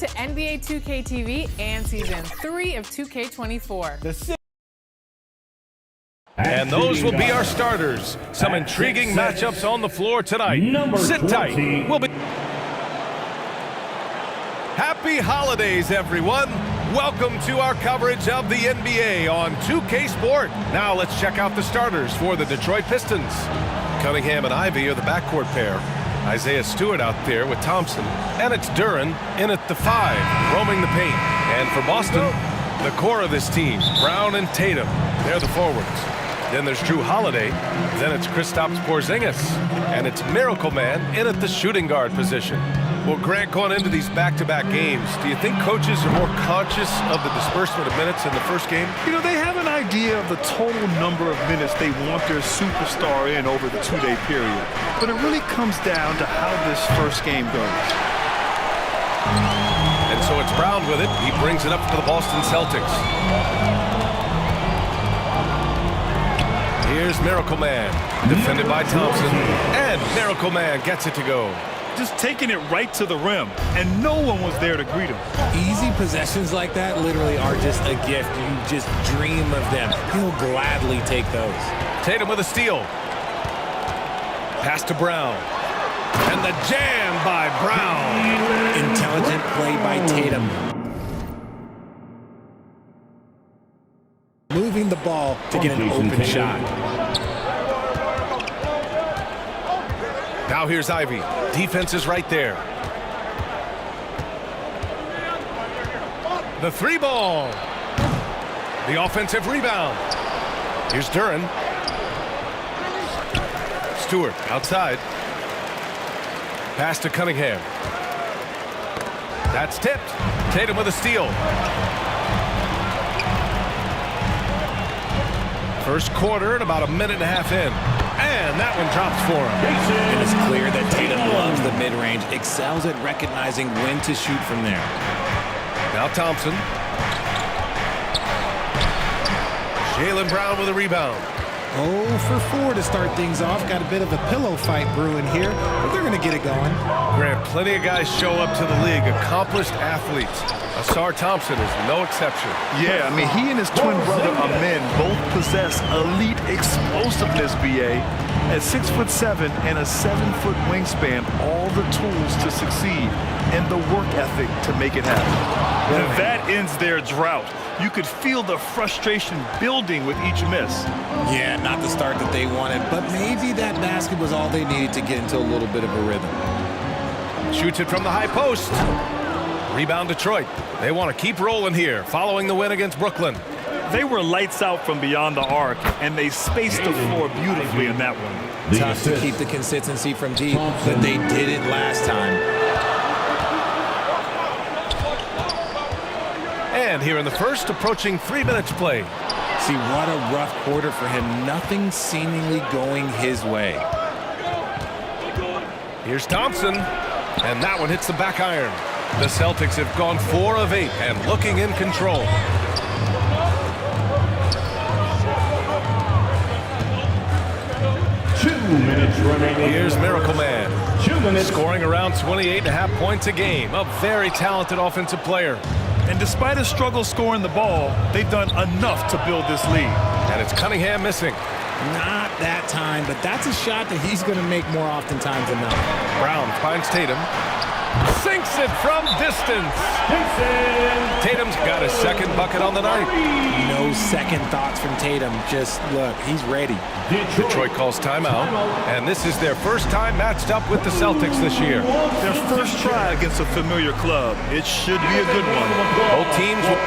to NBA 2K TV and Season 3 of 2K24. And those will be our starters. Some intriguing matchups on the floor tonight. Sit tight. We'll be... Happy holidays, everyone. Welcome to our coverage of the NBA on 2K Sport. Now let's check out the starters for the Detroit Pistons. Cunningham and Ivy are the backcourt pair. Isaiah Stewart out there with Thompson. And it's Duren in at the 5, roaming the paint. And for Boston, the core of this team, Brown and Tatum, they're the forwards. Then there's Drew Holiday. Then it's Kristaps Porzingis. And it's Miracle Man in at the shooting guard position. Well, Grant, going into these back-to-back games, do you think coaches are more conscious of the disbursement of minutes in the first game? You know, they have an idea of the total number of minutes they want their superstar in over the two-day period. But it really comes down to how this first game goes. And so it's Brown with it. He brings it up for the Boston Celtics. Here's Miracle Man, defended by Thompson. And Miracle Man gets it to go. Just taking it right to the rim, and no one was there to greet him. Easy possessions like that literally are just a gift. You just dream of them. He'll gladly take those. Tatum with a steal. Pass to Brown. And the jam by Brown. Intelligent play by Tatum. Moving the ball to get an open shot. Now here's Ivy. Defense is right there. The 3 ball. The offensive rebound. Here's Duren. Stewart outside. Pass to Cunningham. That's tipped. Tatum with a steal. First quarter and about a minute and a half in. And that one drops for him. It is clear that Tatum loves the mid-range, excels at recognizing when to shoot from there. Now Thompson. Jaylen Brown with a rebound. 0 for 4 to start things off. Got a bit of a pillow fight brewing here, but they're going to get it going. Grant, plenty of guys show up to the league, accomplished athletes. Asar Thompson is no exception. Yeah, I mean, he and his twin brother Amen both possess elite explosiveness, BA. At 6'7" and a 7-foot wingspan, all the tools to succeed and the work ethic to make it happen. And that ends their drought. You could feel the frustration building with each miss. Yeah, not the start that they wanted, but maybe that basket was all they needed to get into a little bit of a rhythm. Shoots it from the high post. Rebound Detroit. They want to keep rolling here, following the win against Brooklyn. They were lights out from beyond the arc, and they spaced the floor beautifully in that one. Tough to keep the consistency from deep, but they did it last time. And here in the first, approaching 3 minutes play. See, what a rough quarter for him. Nothing seemingly going his way. Here's Thompson, and that one hits the back iron. The Celtics have gone 4 of 8 and looking in control. Here's Miracle Man. Scoring around 28.5 points a game. A very talented offensive player. And despite a struggle scoring the ball, they've done enough to build this lead. And it's Cunningham missing. Not that time, but that's a shot that he's going to make more oftentimes than not. Brown finds Tatum. Sinks it from distance. Tatum's got his second bucket on the night. No second thoughts from Tatum. Just look, he's ready. Detroit calls timeout, and this is their first time matched up with the Celtics this year. Their first try against a familiar club. It should be a good one. Both teams will...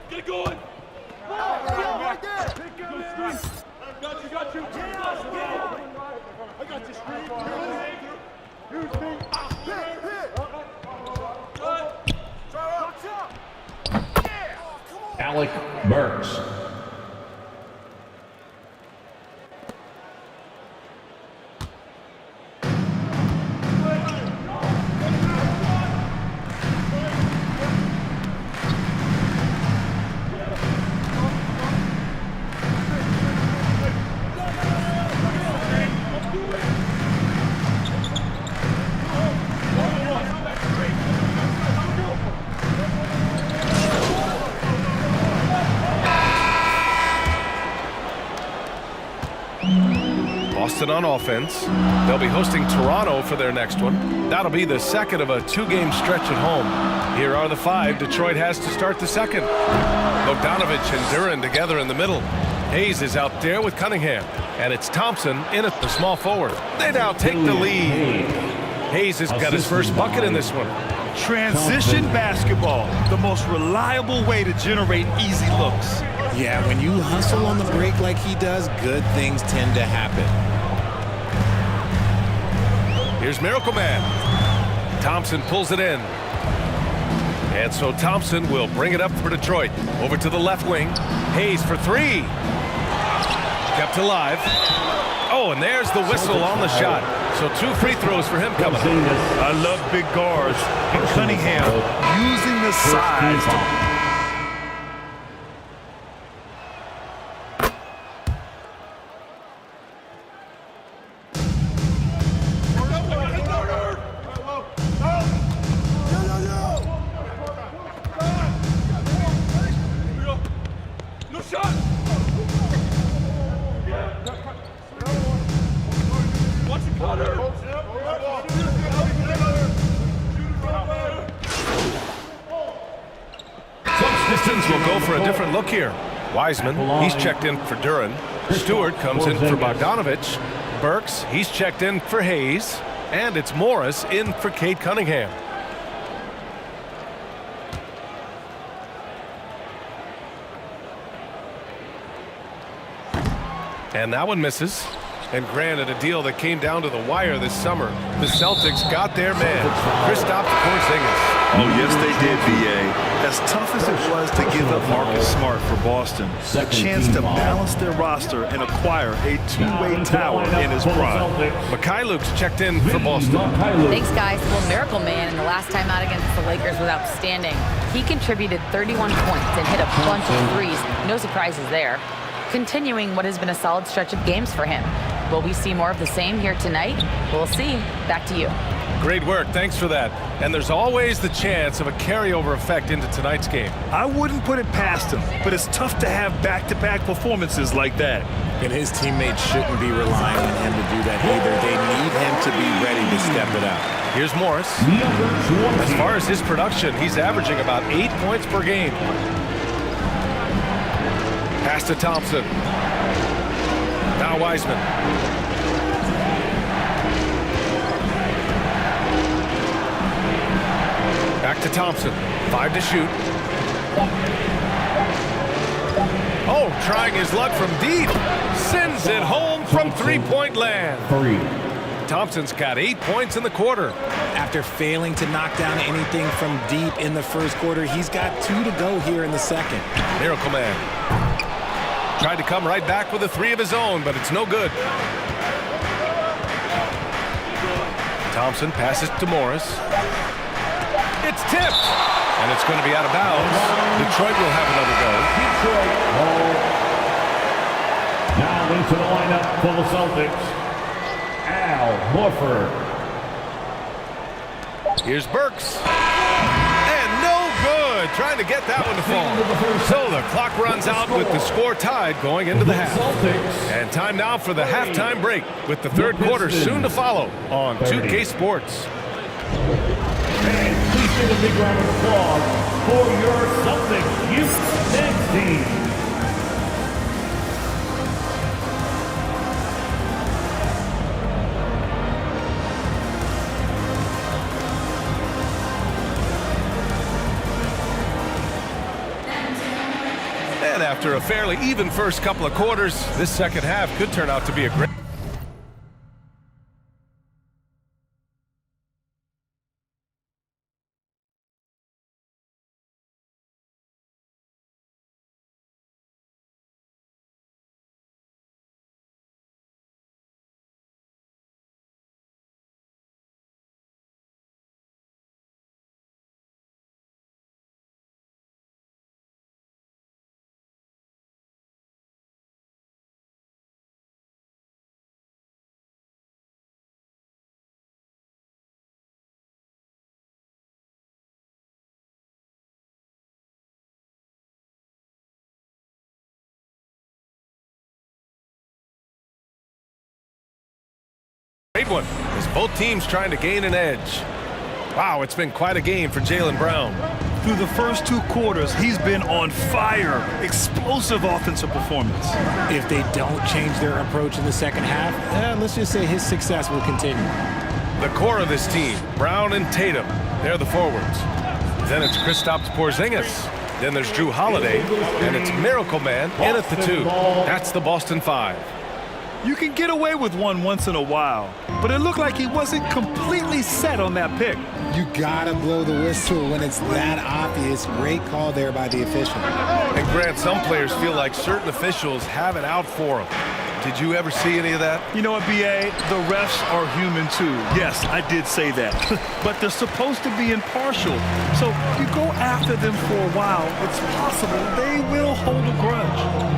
Get it going! Right there! Got you! I got you, Street! Alec Burks. Boston on offense. They'll be hosting Toronto for their next one. That'll be the second of a two-game stretch at home. Here are the five Detroit has to start the second. Bogdanovich and Duran together in the middle. Hayes is out there with Cunningham. And it's Thompson in at the small forward. They now take the lead. Hayes has got his first bucket in this one. Transition basketball, the most reliable way to generate easy looks. Yeah, when you hustle on the break like he does, good things tend to happen. Here's Miracle Man. Thompson pulls it in. And so Thompson will bring it up for Detroit. Over to the left wing. Hayes for three. Kept alive. Oh, and there's the whistle on the shot. So 2 free throws for him coming up. I love big guards. And Cunningham using the size to... Pistons will go for a different look here. Wiseman, he's checked in for Duran. Stewart comes in for Bogdanovich. Burks, he's checked in for Hayes. And it's Morris in for Cade Cunningham. And that one misses. And granted, a deal that came down to the wire this summer. The Celtics got their man, Kristaps Porzingis. Oh, yes, they did, B.A. As tough as it was to give up Marcus Smart for Boston, a chance to balance their roster and acquire a two-way tower in his prime. Mikhailuk's checked in for Boston. Thanks, guys. Well, Miracle Man in the last time out against the Lakers was outstanding. He contributed 31 points and hit a bunch of threes. No surprises there. Continuing what has been a solid stretch of games for him. Will we see more of the same here tonight? We'll see. Back to you. Great work. Thanks for that. And there's always the chance of a carryover effect into tonight's game. I wouldn't put it past him, but it's tough to have back-to-back performances like that. And his teammates shouldn't be relying on him to do that either. They need him to be ready to step it up. Here's Morris. As far as his production, he's averaging about 8 points per game. Pass to Thompson. Now Wiseman. Back to Thompson. 5 to shoot. Oh, trying his luck from deep. Sends it home from three-point land. Thompson's got 8 points in the quarter. After failing to knock down anything from deep in the first quarter, he's got 2 to go here in the second. Miracle Man. Tried to come right back with a 3 of his own, but it's no good. Thompson passes to Morris. It's tipped, and it's going to be out of bounds. Detroit will have another go. Now into the lineup for the Celtics, Al Horford. Here's Burks. And no good. Trying to get that one to fall. So the clock runs out with the score tied going into the half. And time now for the halftime break with the third quarter soon to follow on 2K Sports. And please give a big round of applause for your Celtics youth men's team. And after a fairly even first couple of quarters, this second half could turn out to be a great Great one, as both teams trying to gain an edge. Wow, it's been quite a game for Jaylen Brown. Through the first 2 quarters, he's been on fire. Explosive offensive performance. If they don't change their approach in the second half, let's just say his success will continue. The core of this team, Brown and Tatum, they're the forwards. Then it's Kristaps Porzingis. Then there's Drew Holiday, and it's Miracle Man in at the 2. That's the Boston 5. You can get away with one once in a while, but it looked like he wasn't completely set on that pick. You gotta blow the whistle when it's that obvious. Great call there by the official. And Grant, some players feel like certain officials have it out for them. Did you ever see any of that? You know what, B.A.? The refs are human too. Yes, I did say that. But they're supposed to be impartial. So if you go after them for a while, it's possible they will hold a grudge.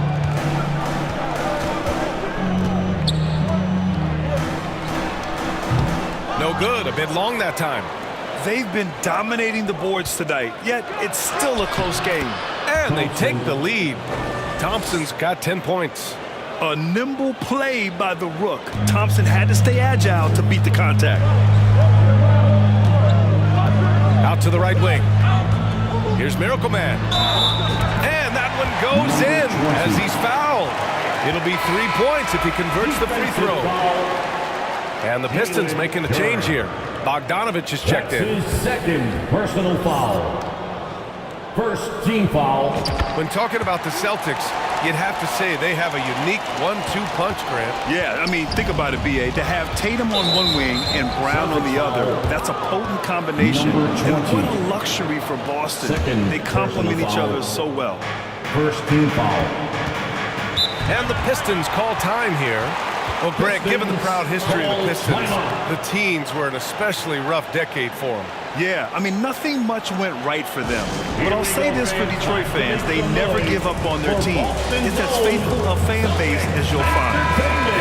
No good, a bit long that time. They've been dominating the boards tonight, yet it's still a close game. And they take the lead. Thompson's got 10 points. A nimble play by the Rook. Thompson had to stay agile to beat the contact. Out to the right wing. Here's Miracle Man. And that one goes in as he's fouled. It'll be 3 points if he converts the free throw. And the Pistons making a change here. Bogdanovich is checked in. His second personal foul. First team foul. When talking about the Celtics, you'd have to say they have a unique 1-2 punch, Grant. Yeah, I mean, think about it, B.A. To have Tatum on one wing and Brown on the other, that's a potent combination. And what a luxury for Boston. They complement each other so well. First team foul. And the Pistons call time here. Well, Grant, given the proud history of the Pistons, the teens were an especially rough decade for them. Yeah, I mean, nothing much went right for them. But I'll say this for Detroit fans, they never give up on their team. It's as faithful a fan base as you'll find.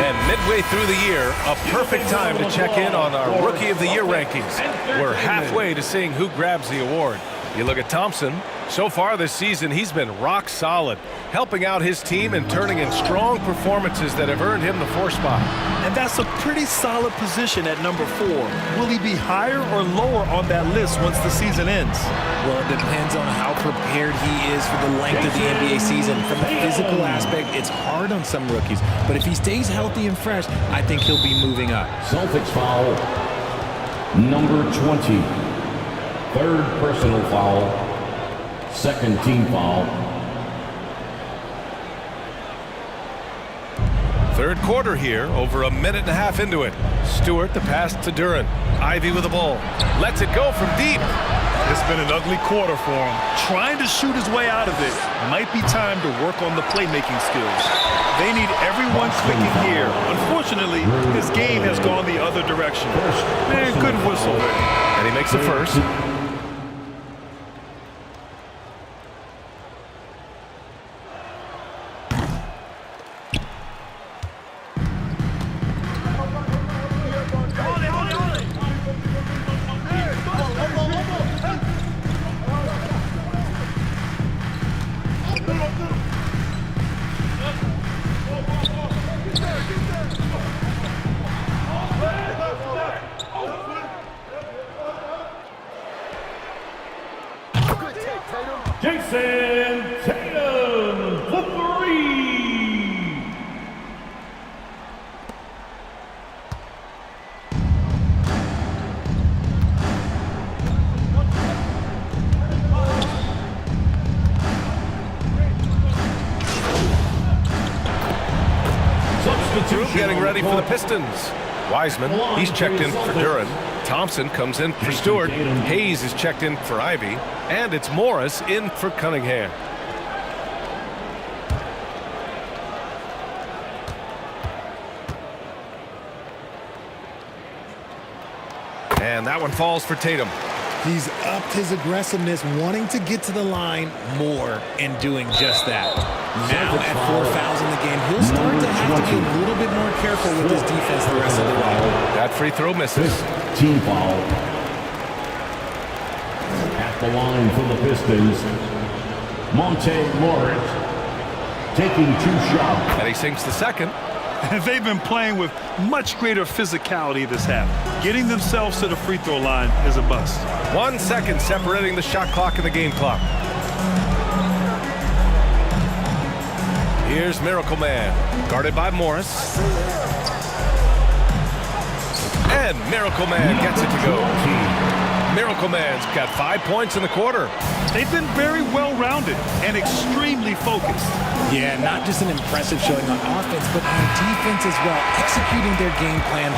And midway through the year, a perfect time to check in on our Rookie of the Year rankings. We're halfway to seeing who grabs the award. You look at Thompson. So far this season, he's been rock solid, helping out his team and turning in strong performances that have earned him the 4 spot. And that's a pretty solid position at number 4. Will he be higher or lower on that list once the season ends? Well, it depends on how prepared he is for the length of the NBA season. From the physical aspect, it's hard on some rookies. But if he stays healthy and fresh, I think he'll be moving up. Celtics foul. Number 20. Third personal foul. Second team foul. Third quarter here, over a minute and a half into it. Stewart the pass to Duren. Ivy with the ball. Lets it go from deep. It's been an ugly quarter for him. Trying to shoot his way out of it. Might be time to work on the playmaking skills. They need everyone clicking here. Unfortunately, his game has gone the other direction. Man, good whistle there. And he makes the first. Jason Tatum, the 3. Substitution getting ready for the Pistons. Wiseman, he's checked in for Duren. Thompson comes in for Stewart. Hayes is checked in for Ivy. And it's Morris in for Cunningham. And that one falls for Tatum. He's upped his aggressiveness, wanting to get to the line more and doing just that. Now at 4 fouls in the game, he'll start to have to be a little bit more careful with his defense the rest of the way. That free throw misses. Team foul. At the line for the Pistons, Monte Morris taking 2 shots. And he sinks the second. They've been playing with much greater physicality this half. Getting themselves to the free throw line is a must. 1 second separating the shot clock and the game clock. Here's Miracle Man, guarded by Morris. And Miracle Man gets it to go. Miracle Man's got 5 points in the quarter. They've been very well-rounded and extremely focused. Yeah, not just an impressive showing on offense, but on defense as well, executing their game plan.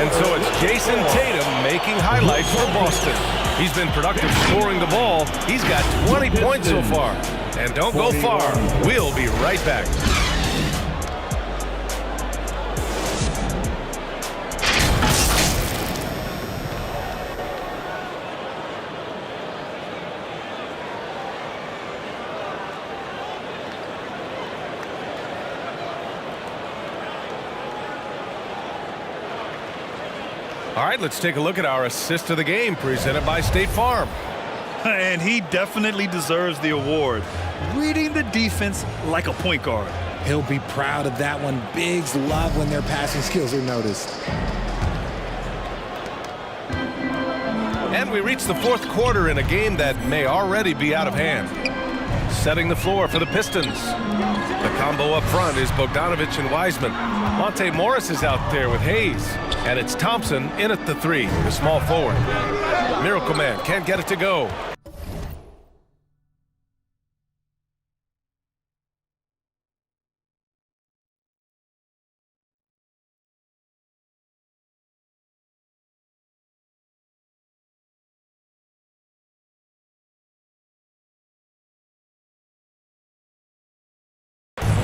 And so it's Jason Tatum making highlights for Boston. He's been productive scoring the ball. He's got 20 points so far. And don't go far. We'll be right back. All right, let's take a look at our assist of the game presented by State Farm. And he definitely deserves the award. Reading the defense like a point guard. He'll be proud of that one. Bigs love when their passing skills are noticed. And we reach the fourth quarter in a game that may already be out of hand. Setting the floor for the Pistons. The combo up front is Bogdanovich and Wiseman. Monte Morris is out there with Hayes. And it's Thompson in at the 3, the small forward. Miracle Man can't get it to go.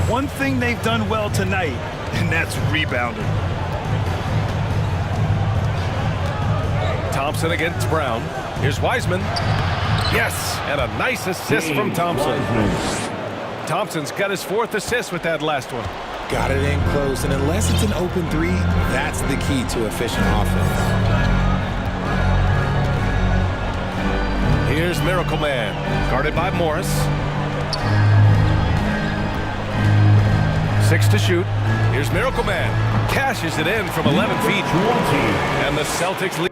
One thing they've done well tonight, and that's rebounding. Thompson against Brown. Here's Wiseman. Yes, and a nice assist from Thompson. Thompson's got his 4th assist with that last one. Got it in close, and unless it's an open 3, that's the key to efficient offense. Here's Miracle Man, guarded by Morris. 6 to shoot. Here's Miracle Man. Cashes it in from 11 feet. And the Celtics lead.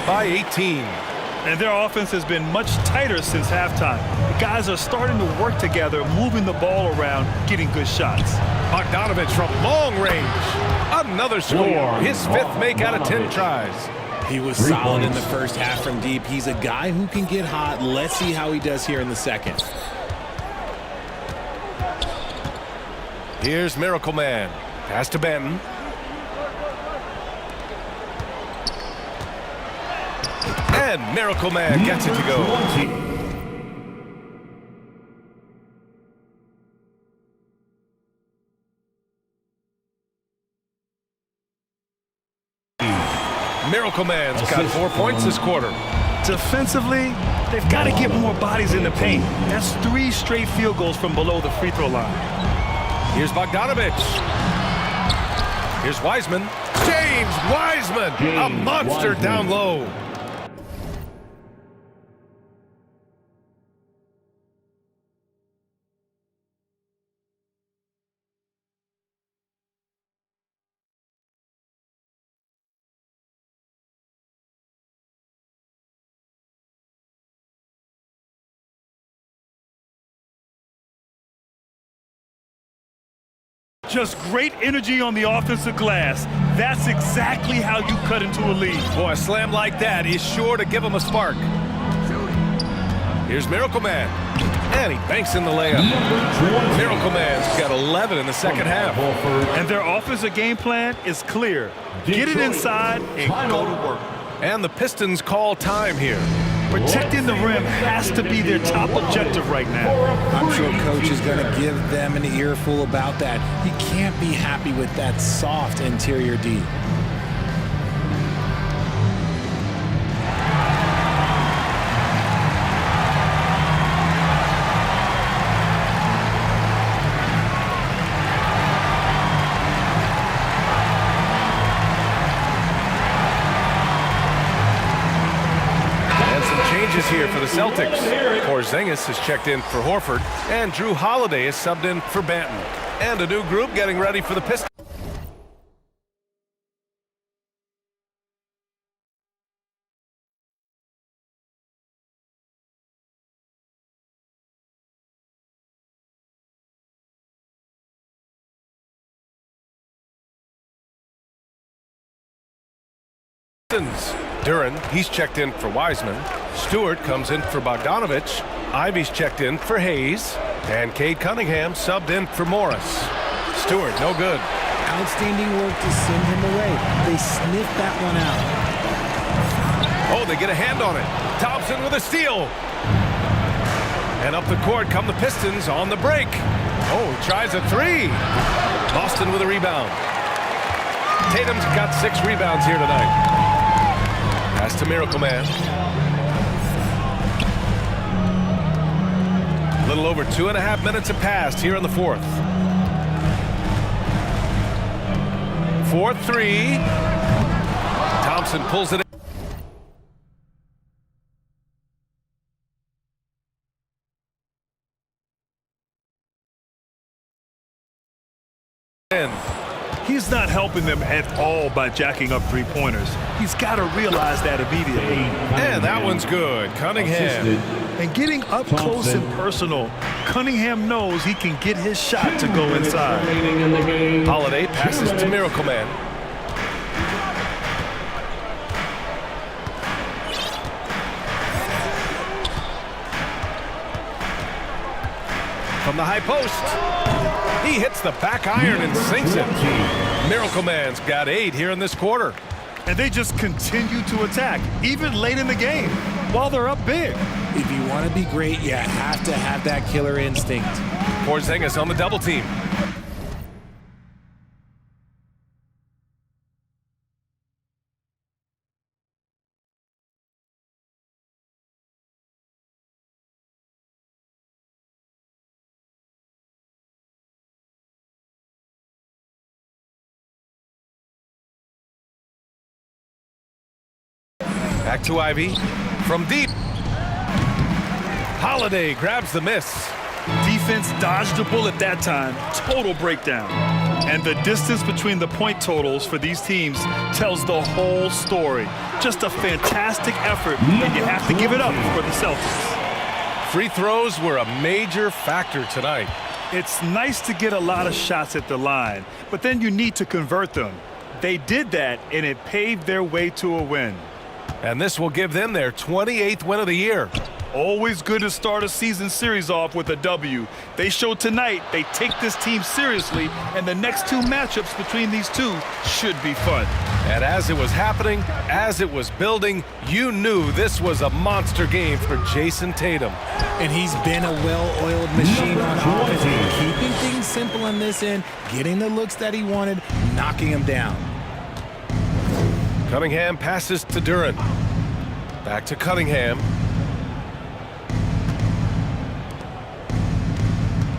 By 18. And their offense has been much tighter since halftime. The guys are starting to work together, moving the ball around, getting good shots. Bogdanovich from long range. Another score. His 5th make out of 10 tries. He was solid in the first half from deep. He's a guy who can get hot. Let's see how he does here in the second. Here's Miracle Man. Pass to Benton. And Miracle Man gets it to go. Miracle Man's got 4 points this quarter. Defensively, they've got to get more bodies in the paint. That's 3 straight field goals from below the free throw line. Here's Bogdanovich. Here's Wiseman. James Wiseman, a monster down low. Just great energy on the offensive glass. That's exactly how you cut into a lead. Boy, a slam like that is sure to give him a spark. Here's Miracle Man. And he banks in the layup. Miracle Man's got 11 in the second half. And their offensive game plan is clear. Get it inside and go to work. And the Pistons call time here. Protecting the rim has to be their top objective right now. I'm sure Coach is going to give them an earful about that. He can't be happy with that soft interior D. changes here for the Celtics. Porzingis has checked in for Horford, and Drew Holiday is subbed in for Banton. And a new group getting ready for the Pistons. Duran, he's checked in for Wiseman. Stewart comes in for Bogdanovich. Ivy's checked in for Hayes. And Cade Cunningham subbed in for Morris. Stewart, no good. Outstanding work to send him away. They sniffed that one out. Oh, they get a hand on it. Thompson with a steal. And up the court come the Pistons on the break. Oh, he tries a three. Boston with a rebound. Tatum's got 6 rebounds here tonight. Pass to Miracle Man. A little over 2.5 minutes have passed here in the fourth. 4-3. Thompson pulls it in. He's not helping them at all by jacking up three-pointers. He's got to realize that immediately. And that one's good. Cunningham. And getting up close and personal, Cunningham knows he can get his shot to go inside. Holiday passes to Miracle Man. From the high post. He hits the back iron and sinks it. Miracle Man's got 8 here in this quarter. And they just continue to attack, even late in the game, while they're up big. If you want to be great, you have to have that killer instinct. Porzingis on the double team. Back to Ivy. From deep. Holiday grabs the miss. Defense dodged a bullet that time. Total breakdown. And the distance between the point totals for these teams tells the whole story. Just a fantastic effort, and you have to give it up for the Celtics. Free throws were a major factor tonight. It's nice to get a lot of shots at the line, but then you need to convert them. They did that, and it paved their way to a win. And this will give them their 28th win of the year. Always good to start a season series off with a W. They showed tonight they take this team seriously, and the next 2 matchups between these two should be fun. And as it was happening, as it was building, you knew this was a monster game for Jason Tatum. And he's been a well-oiled machine on offense, keeping things simple on this end, getting the looks that he wanted, knocking them down. Cunningham passes to Duran. Back to Cunningham.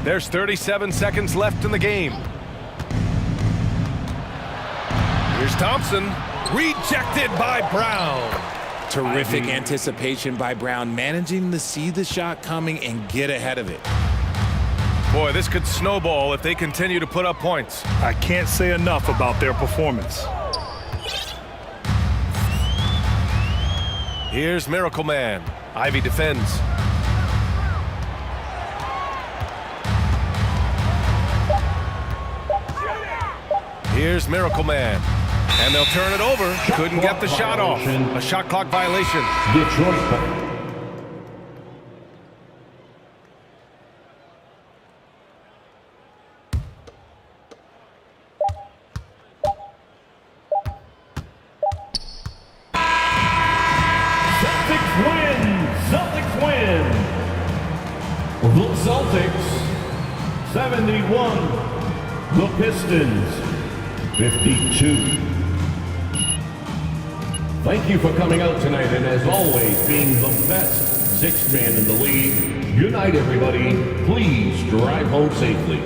There's 37 seconds left in the game. Here's Thompson. Rejected by Brown. Terrific anticipation by Brown, managing to see the shot coming and get ahead of it. Boy, this could snowball if they continue to put up points. I can't say enough about their performance. Here's Miracle Man. Ivy defends. Here's Miracle Man. And they'll turn it over. Couldn't get the shot off. A shot clock violation. Detroit. Celtics win. The Celtics 71. The Pistons 52. Thank you for coming out tonight, and as always, being the best 6th man in the league. Good night, everybody. Please drive home safely.